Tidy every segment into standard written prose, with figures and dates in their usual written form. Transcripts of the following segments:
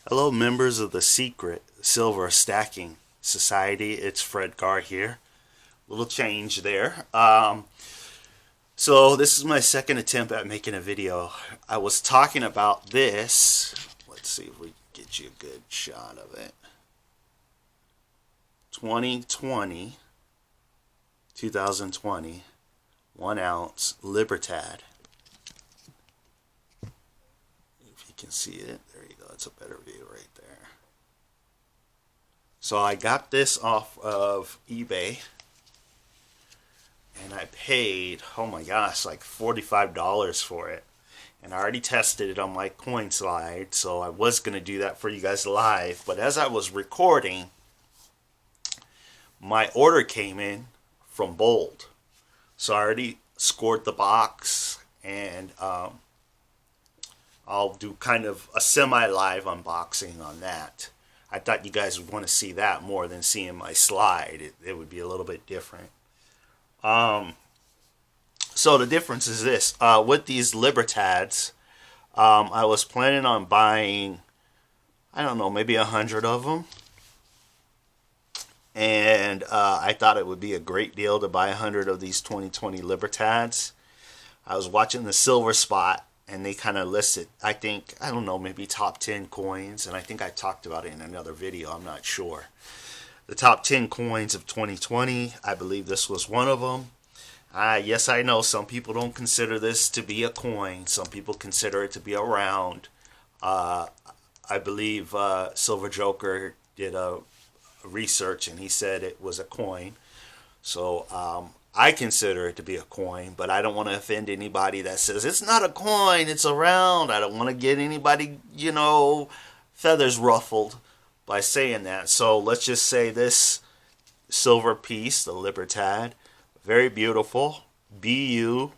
Hello, members of the Secret Silver Stacking Society. It's Fred Garr here. Little change there. So this is my second attempt at making a video. I was talking about this. Let's see if we can get you a good shot of it. 2020, 1 ounce Libertad. If you can see it, there you go. It's a better view right there. So I got this off of eBay, and I paid, oh my gosh, like $45 for it. And I already tested it on my coin slide, so I was going to do that for you guys live. But as I was recording, my order came in from Bold. So I already scored the box, and I'll do kind of a semi-live unboxing on that. I thought you guys would want to see that more than seeing my slide. It would be a little bit different. So the difference is this. With these Libertads, I was planning on buying, I don't know, maybe 100 of them. And I thought it would be a great deal to buy 100 of these 2020 Libertads. I was watching the Silver Spot, and they kind of listed, I think, I don't know, maybe top 10 coins. And I think I talked about it in another video. I'm not sure. The top 10 coins of 2020. I believe this was one of them. Yes, I know some people don't consider this to be a coin. Some people consider it to be a round. I believe Silver Joker did a research, and he said it was a coin. So I consider it to be a coin, but I don't want to offend anybody that says it's not a coin, it's a round. I don't want to get anybody, feathers ruffled by saying that. So let's just say this silver piece, the Libertad, very beautiful, BU,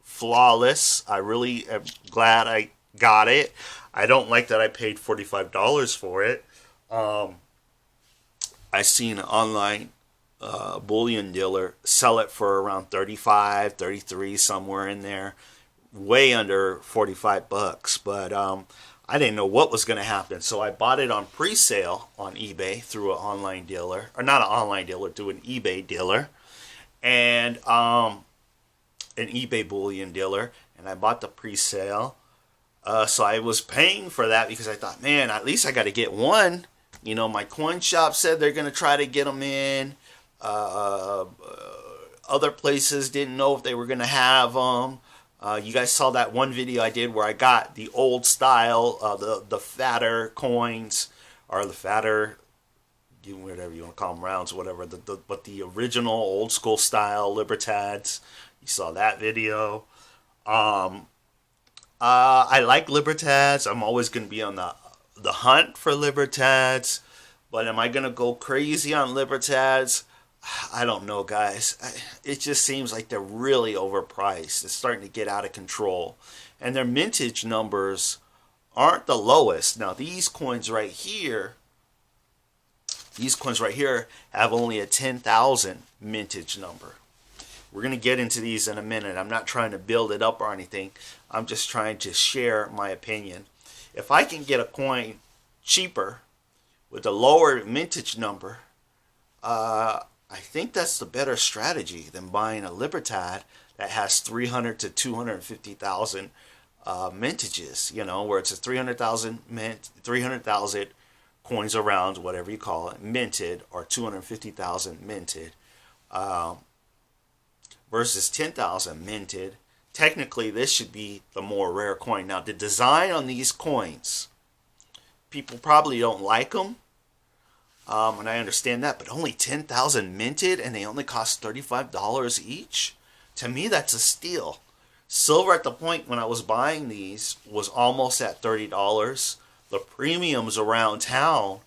flawless. I really am glad I got it. I don't like that I paid $45 for it. I seen an online bullion dealer sell it for around 35, 33, somewhere in there, way under 45 bucks. But I didn't know what was going to happen, so I bought it on pre-sale on eBay through an online dealer, or not an online dealer, through an eBay dealer, and an eBay bullion dealer, and I bought the pre-sale. So I was paying for that because I thought, man, at least I got to get one. My coin shop said they're going to try to get them in. Other places didn't know if they were going to have them. You guys saw that one video I did where I got the old style, the fatter coins, or the fatter, whatever you want to call them, rounds, whatever. But the original old school style Libertads. You saw that video. I like Libertads. I'm always going to be on the hunt for Libertads, but am I gonna go crazy on Libertads? I don't know, guys. It just seems like they're really overpriced. It's starting to get out of control, and their mintage numbers aren't the lowest. Now these coins right here have only a 10,000 mintage number. We're going to get into these in a minute. I'm not trying to build it up or anything. I'm just trying to share my opinion. If I can get a coin cheaper with a lower mintage number, I think that's the better strategy than buying a Libertad that has 300 to 250,000 mintages. Where it's a 300,000 coins around, whatever you call it, minted, or 250,000 minted, versus 10,000 minted. Technically, this should be the more rare coin. Now, the design on these coins, people probably don't like them, and I understand that, but only 10,000 minted, and they only cost $35 each? To me, that's a steal. Silver at the point when I was buying these was almost at $30. The premiums around town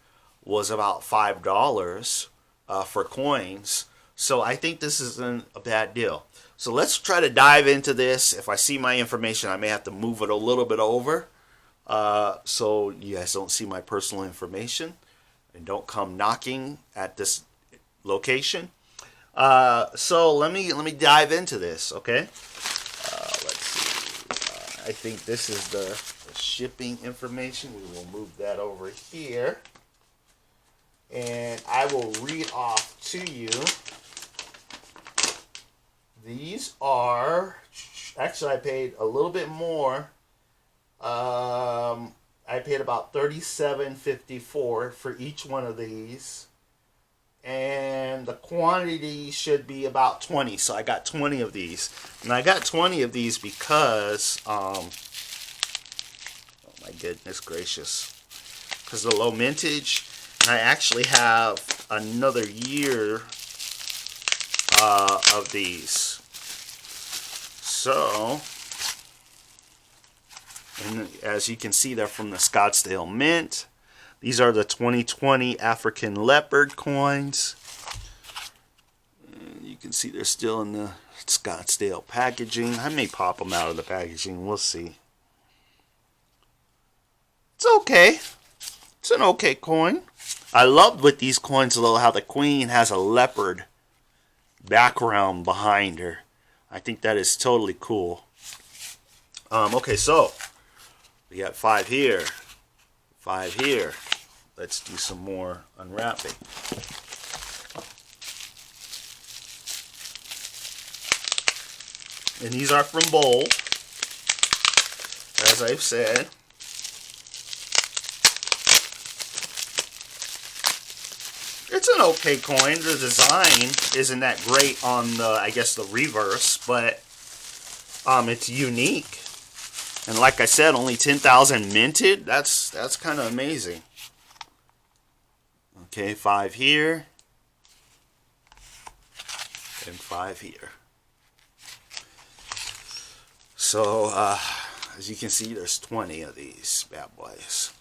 was about $5 for coins. So I think this isn't a bad deal. So let's try to dive into this. If I see my information, I may have to move it a little bit over, so you guys don't see my personal information and don't come knocking at this location. So let me dive into this, okay? Let's see. I think this is the shipping information. We will move that over here. And I will read off to you. These are, actually I paid a little bit more. I paid about $37.54 for each one of these. And the quantity should be about 20. So I got 20 of these. And I got 20 of these because, oh my goodness gracious. Because the low mintage. And I actually have another year of these. So, and as you can see, they're from the Scottsdale Mint. These are the 2020 African Leopard coins. And you can see they're still in the Scottsdale packaging. I may pop them out of the packaging. We'll see. It's okay. It's an okay coin. I love with these coins, though, how the queen has a leopard background behind her. I think that is totally cool. Okay, so we got 5 here, 5 here. Let's do some more unwrapping. And these are from Bold, as I've said. It's an okay coin. The design isn't that great on the, I guess, the reverse, but it's unique. And like I said, only 10,000 minted. That's kind of amazing. Okay, 5 here. And 5 here. So, as you can see, there's 20 of these bad boys.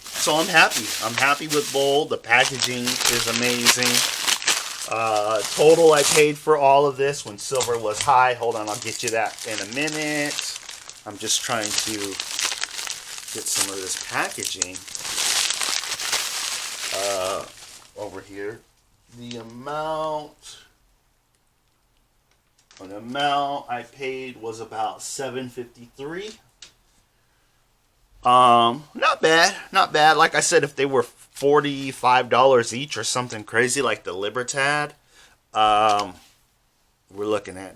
So I'm happy. I'm happy with Bold. The packaging is amazing. Total I paid for all of this when silver was high. Hold on, I'll get you that in a minute. I'm just trying to get some of this packaging over here. The amount I paid was about $7.53. Not bad, not bad. Like I said, if they were $45 each or something crazy like the Libertad, we're looking at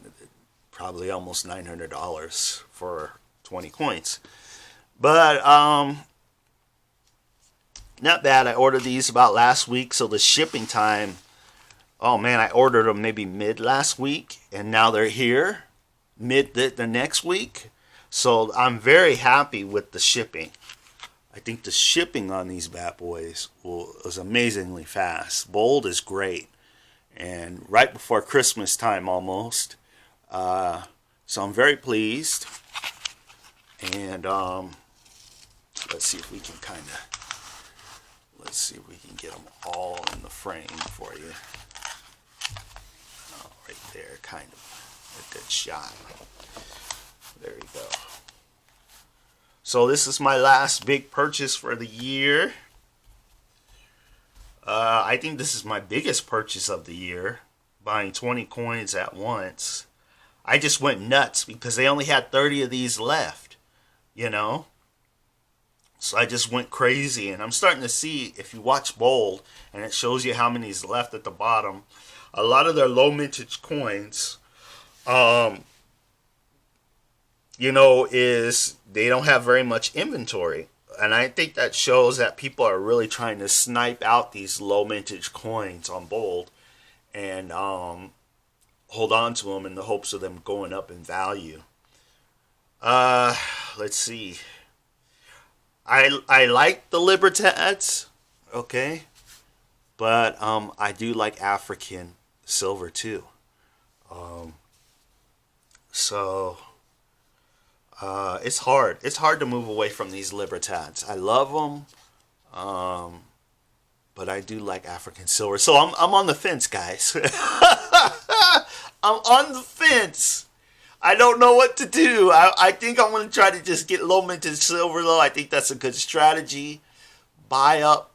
probably almost $900 for 20 coins. But not bad. I ordered these about last week, so the shipping time, oh man, I ordered them maybe mid last week, and now they're here mid the next week. So I'm very happy with the shipping. I think the shipping on these bad boys was amazingly fast. Bold is great. And right before Christmas time almost. So I'm very pleased. And let's see if we can get them all in the frame for you. Oh, right there, kind of a good shot. There you go. So this is my last big purchase for the year. I think this is my biggest purchase of the year, buying 20 coins at once. I just went nuts because they only had 30 of these left, you know. So I just went crazy, and I'm starting to see, if you watch Bold, and it shows you how many is left at the bottom, a lot of their low mintage coins, you know, is they don't have very much inventory. And I think that shows that people are really trying to snipe out these low mintage coins on Bold and hold on to them in the hopes of them going up in value. Let's see. I like the Libertads, okay, but I do like African silver too. So it's hard. It's hard to move away from these Libertads. I love them, but I do like African silver. So I'm on the fence, guys. I'm on the fence. I don't know what to do. I think I'm going to try to just get low mintage silver, though. I think that's a good strategy. Buy up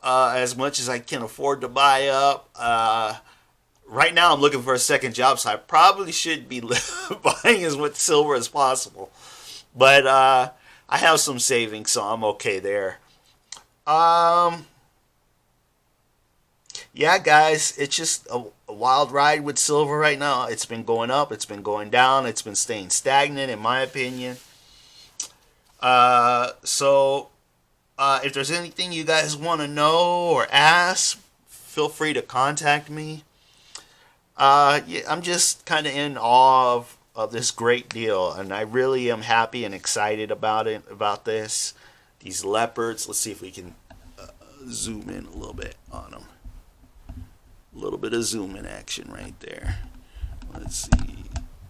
as much as I can afford to buy up. right now I'm looking for a second job, so I probably should be buying as much silver as possible. But I have some savings, so I'm okay there. Um, yeah, guys, it's just a wild ride with silver right now. It's been going up, it's been going down, it's been staying stagnant, in my opinion. So if there's anything you guys want to know or ask, feel free to contact me. Yeah, I'm just kind of in awe of this great deal, and I really am happy and excited about it, about this. These leopards. Let's see if we can zoom in a little bit on them. A little bit of zoom in action right there. Let's see.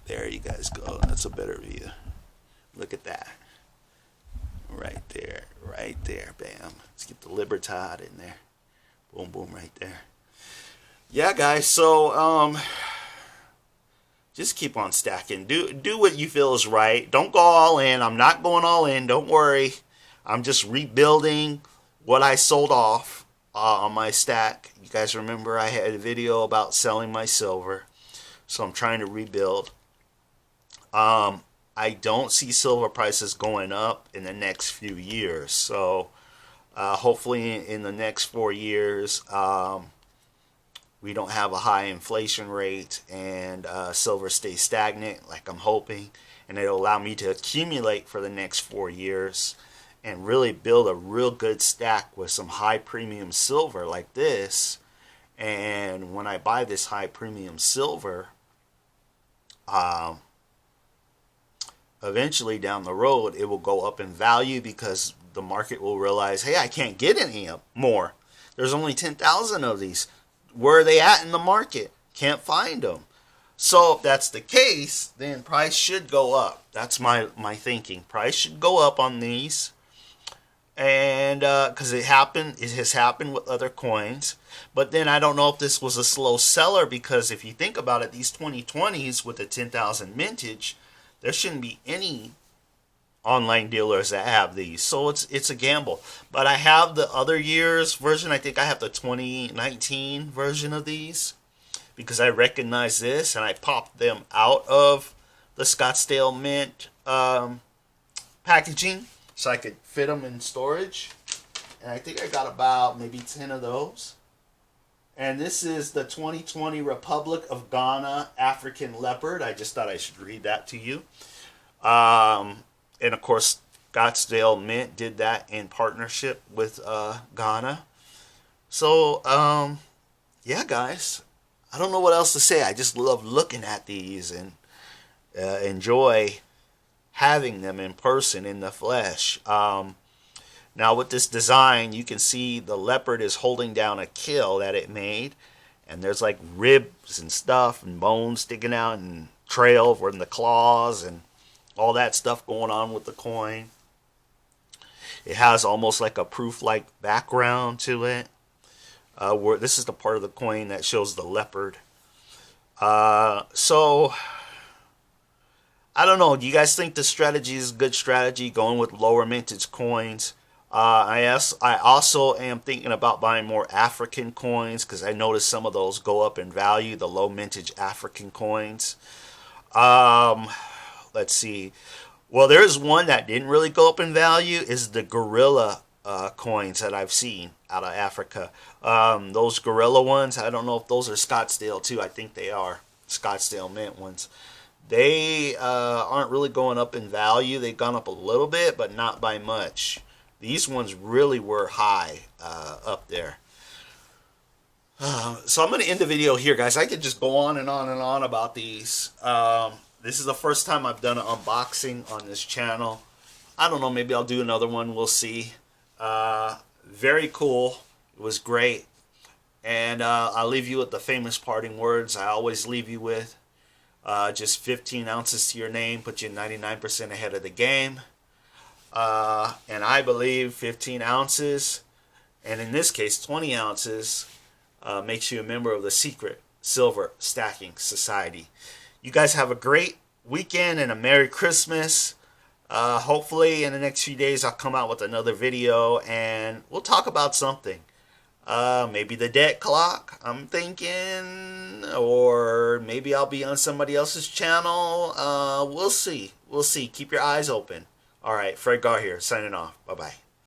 There you guys go. That's a better view. Look at that. Right there. Right there. Bam. Let's get the Libertad in there. Boom, boom, right there. Yeah, guys. So, just keep on stacking. Do what you feel is right. Don't go all in. I'm not going all in. Don't worry. I'm just rebuilding what I sold off on my stack. You guys remember I had a video about selling my silver. So I'm trying to rebuild. I don't see silver prices going up in the next few years. So hopefully in the next 4 years, we don't have a high inflation rate and silver stays stagnant like I'm hoping. And it'll allow me to accumulate for the next 4 years and really build a real good stack with some high premium silver like this. And when I buy this high premium silver, eventually down the road it will go up in value because the market will realize, hey, I can't get any more. There's only 10,000 of these. Where are they at in the market? Can't find them. So if that's the case, then price should go up. That's my thinking. Price should go up on these. And because it has happened with other coins. But then I don't know if this was a slow seller, because if you think about it, these 2020s with the 10,000 mintage, there shouldn't be any online dealers that have these. So it's a gamble. But I have the other years version. I think I have the 2019 version of these because I recognize this and I popped them out of the Scottsdale Mint packaging so I could fit them in storage. And I think I got about maybe 10 of those. And this is the 2020 Republic of Ghana African Leopard. I just thought I should read that to you. And of course, Scottsdale Mint did that in partnership with Ghana. So, yeah, guys. I don't know what else to say. I just love looking at these and enjoy having them in person, in the flesh. Now with this design, you can see the leopard is holding down a kill that it made. And there's like ribs and stuff and bones sticking out and trail from the claws and all that stuff going on with the coin. It has almost like a proof-like background to it. Where this is the part of the coin that shows the leopard. So I don't know. Do you guys think the strategy is a good strategy, going with lower mintage coins? I also am thinking about buying more African coins because I noticed some of those go up in value, the low mintage African coins. Let's see. Well, there's one that didn't really go up in value, is the gorilla coins that I've seen out of Africa. Those gorilla ones, I don't know if those are Scottsdale too. I think they are Scottsdale Mint ones. They aren't really going up in value. They've gone up a little bit, but not by much. These ones really were high up there. So I'm going to end the video here, guys. I could just go on and on and on about these. This is the first time I've done an unboxing on this channel. I don't know, maybe I'll do another one. We'll see. Very cool. It was great. And I'll leave you with the famous parting words I always leave you with. Just 15 ounces to your name, put you 99% ahead of the game. And I believe 15 ounces, and in this case 20 ounces, makes you a member of the secret Silver Stacking Society. You guys have a great weekend and a Merry Christmas. Hopefully in the next few days I'll come out with another video and we'll talk about something. Maybe the debt clock, I'm thinking, or maybe I'll be on somebody else's channel. We'll see. We'll see. Keep your eyes open. All right, Fred Gar here, signing off. Bye bye.